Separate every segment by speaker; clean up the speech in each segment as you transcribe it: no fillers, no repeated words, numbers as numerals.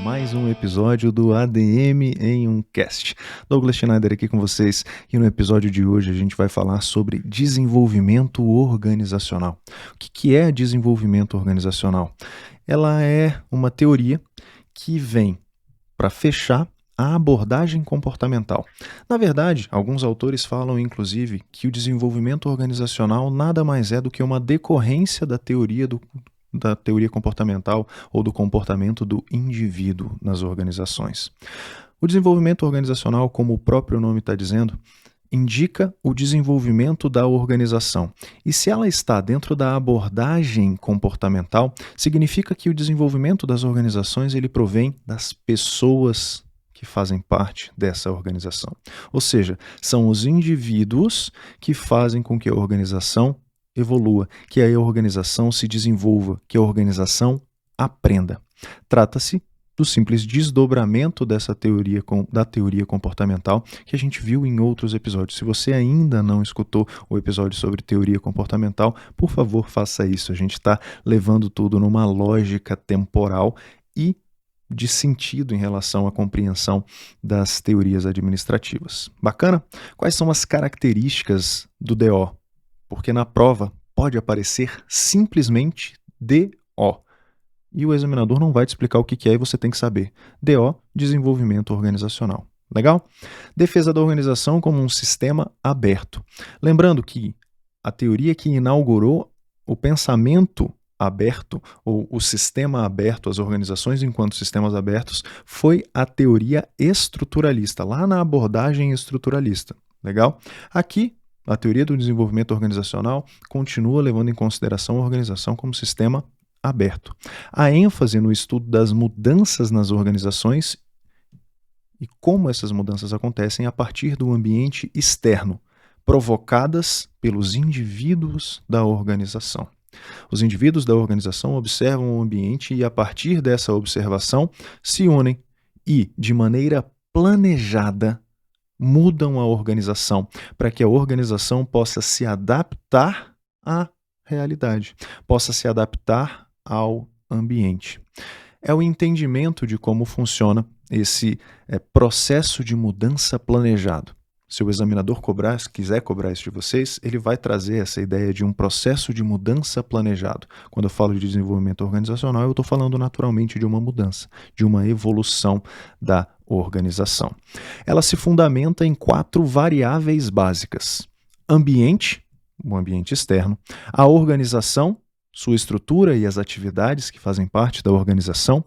Speaker 1: mais um episódio do ADM em um Cast. Douglas Schneider aqui com vocês e no episódio de hoje a gente vai falar sobre desenvolvimento organizacional. O que é desenvolvimento organizacional? Ela é uma teoria que vem para fechar a abordagem comportamental. Na verdade, alguns autores falam, inclusive, que o desenvolvimento organizacional nada mais é do que uma decorrência da teoria comportamental ou do comportamento do indivíduo nas organizações. O desenvolvimento organizacional, como o próprio nome está dizendo, indica o desenvolvimento da organização. E se ela está dentro da abordagem comportamental, significa que o desenvolvimento das organizações ele provém das pessoas que fazem parte dessa organização. Ou seja, são os indivíduos que fazem com que a organização evolua, que a organização se desenvolva, que a organização aprenda. Trata-se do simples desdobramento dessa teoria, da teoria comportamental que a gente viu em outros episódios. Se você ainda não escutou o episódio sobre teoria comportamental, por favor, faça isso. A gente está levando tudo numa lógica temporal e de sentido em relação à compreensão das teorias administrativas. Bacana? Quais são as características do DO? Porque na prova pode aparecer simplesmente DO. E o examinador não vai te explicar o que é e você tem que saber. DO, desenvolvimento organizacional. Legal? Defesa da organização como um sistema aberto. Lembrando que a teoria que inaugurou o pensamento aberto, ou o sistema aberto, as organizações enquanto sistemas abertos, foi a teoria estruturalista, lá na abordagem estruturalista. Legal? Aqui, a teoria do desenvolvimento organizacional continua levando em consideração a organização como sistema aberto. A ênfase no estudo das mudanças nas organizações e como essas mudanças acontecem a partir do ambiente externo, provocadas pelos indivíduos da organização. Os indivíduos da organização observam o ambiente e, a partir dessa observação, se unem e, de maneira planejada, mudam a organização para que a organização possa se adaptar à realidade, possa se adaptar ao ambiente. É o entendimento de como funciona esse processo de mudança planejado. Se o examinador quiser cobrar isso de vocês, ele vai trazer essa ideia de um processo de mudança planejado. Quando eu falo de desenvolvimento organizacional, eu estou falando naturalmente de uma mudança, de uma evolução da organização. Ela se fundamenta em 4 variáveis básicas: ambiente, o ambiente externo, a organização, sua estrutura e as atividades que fazem parte da organização,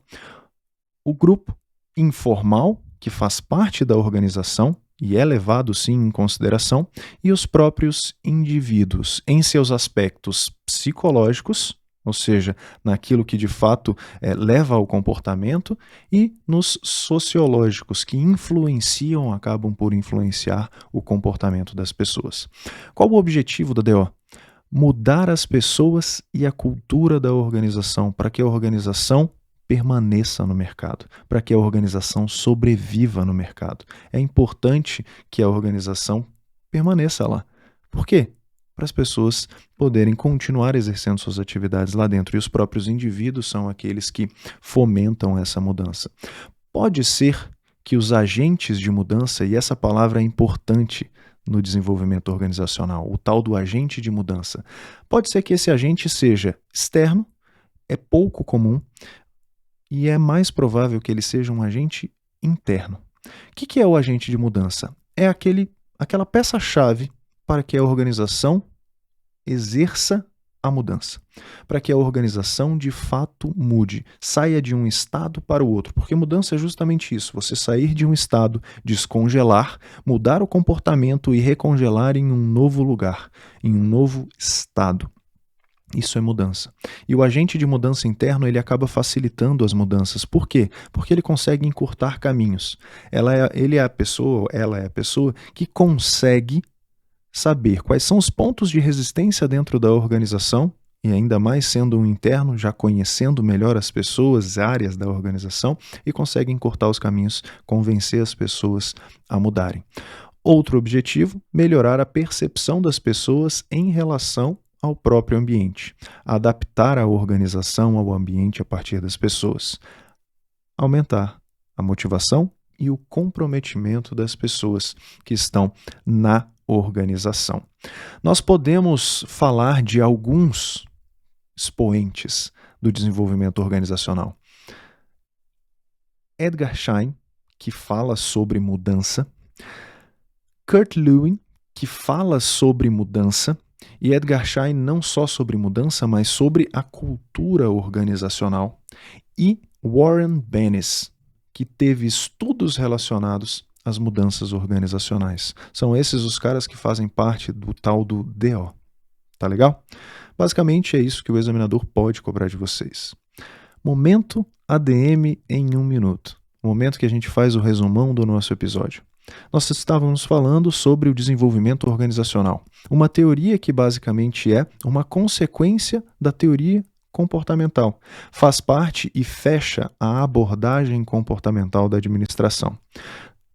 Speaker 1: o grupo informal, que faz parte da organização, e é levado sim em consideração, e os próprios indivíduos, em seus aspectos psicológicos, ou seja, naquilo que de fato leva ao comportamento, e nos sociológicos, que acabam por influenciar o comportamento das pessoas. Qual o objetivo da DO? Mudar as pessoas e a cultura da organização, para que a organização permaneça no mercado, para que a organização sobreviva no mercado. É importante que a organização permaneça lá. Por quê? Para as pessoas poderem continuar exercendo suas atividades lá dentro, e os próprios indivíduos são aqueles que fomentam essa mudança. Pode ser que os agentes de mudança, e essa palavra é importante no desenvolvimento organizacional, o tal do agente de mudança, pode ser que esse agente seja externo, é pouco comum, e é mais provável que ele seja um agente interno. O que é o agente de mudança? É aquela peça-chave para que a organização exerça a mudança, para que a organização de fato mude, saia de um estado para o outro, porque mudança é justamente isso, você sair de um estado, descongelar, mudar o comportamento e recongelar em um novo lugar, em um novo estado. Isso é mudança. E o agente de mudança interno, ele acaba facilitando as mudanças. Por quê? Porque ele consegue encurtar caminhos. Ela é a pessoa que consegue saber quais são os pontos de resistência dentro da organização, e ainda mais sendo um interno, já conhecendo melhor as pessoas, áreas da organização, e consegue encurtar os caminhos, convencer as pessoas a mudarem. Outro objetivo, melhorar a percepção das pessoas em relação ao próprio ambiente, adaptar a organização ao ambiente a partir das pessoas. aumentar a motivação e o comprometimento das pessoas que estão na organização. Nós podemos falar de alguns expoentes do desenvolvimento organizacional. Edgar Schein, que fala sobre mudança, Kurt Lewin, que fala sobre mudança, e Edgar Schein não só sobre mudança, mas sobre a cultura organizacional, e Warren Bennis, que teve estudos relacionados às mudanças organizacionais. São esses os caras que fazem parte do tal do DO. Tá legal? Basicamente é isso que o examinador pode cobrar de vocês. Momento ADM em 1 minuto. O momento que a gente faz o resumão do nosso episódio. Nós estávamos falando sobre o desenvolvimento organizacional, uma teoria que basicamente é uma consequência da teoria comportamental. Faz parte e fecha a abordagem comportamental da administração.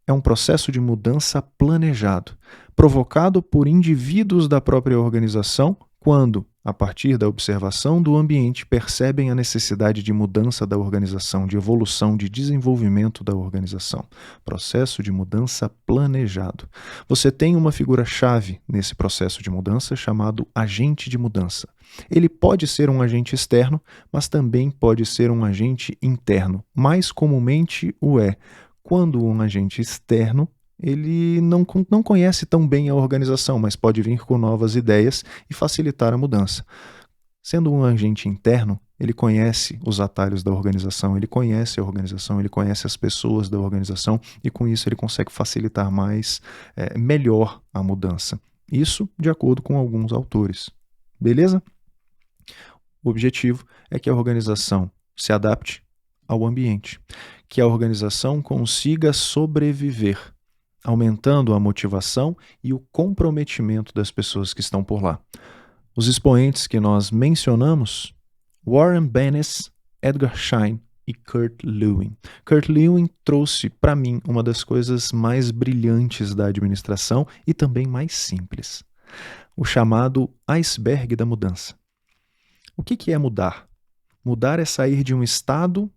Speaker 1: É um processo de mudança planejado, provocado por indivíduos da própria organização quando, a partir da observação do ambiente, percebem a necessidade de mudança da organização, de evolução, de desenvolvimento da organização. Processo de mudança planejado. Você tem uma figura-chave nesse processo de mudança chamado agente de mudança. Ele pode ser um agente externo, mas também pode ser um agente interno. Mais comumente o é quando um agente externo ele não conhece tão bem a organização, mas pode vir com novas ideias e facilitar a mudança. Sendo um agente interno, ele conhece os atalhos da organização, ele conhece a organização, ele conhece as pessoas da organização e com isso ele consegue facilitar melhor a mudança. Isso de acordo com alguns autores. Beleza? O objetivo é que a organização se adapte ao ambiente, que a organização consiga sobreviver, aumentando a motivação e o comprometimento das pessoas que estão por lá. Os expoentes que nós mencionamos, Warren Bennis, Edgar Schein e Kurt Lewin. Kurt Lewin trouxe para mim uma das coisas mais brilhantes da administração e também mais simples, o chamado iceberg da mudança. O que é mudar? Mudar é sair de um estado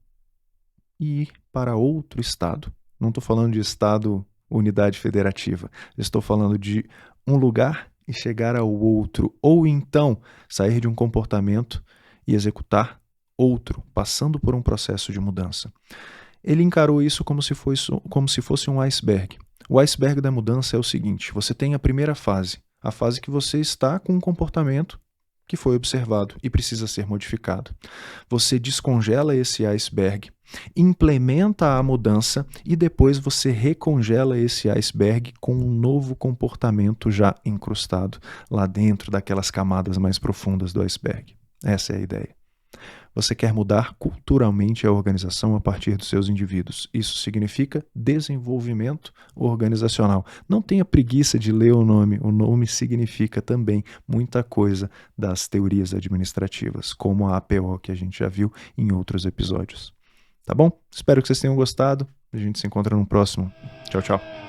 Speaker 1: e ir para outro estado. Não estou falando de estado unidade federativa. Estou falando de um lugar e chegar ao outro, ou então sair de um comportamento e executar outro, passando por um processo de mudança. Ele encarou isso como se fosse um iceberg. O iceberg da mudança é o seguinte: você tem a primeira fase, a fase que você está com um comportamento que foi observado e precisa ser modificado. Você descongela esse iceberg, implementa a mudança e depois você recongela esse iceberg com um novo comportamento já incrustado lá dentro daquelas camadas mais profundas do iceberg. Essa é a ideia. Você quer mudar culturalmente a organização a partir dos seus indivíduos. Isso significa desenvolvimento organizacional. Não tenha preguiça de ler o nome. O nome significa também muita coisa das teorias administrativas, como a APO que a gente já viu em outros episódios. Tá bom? Espero que vocês tenham gostado. A gente se encontra no próximo. Tchau, tchau.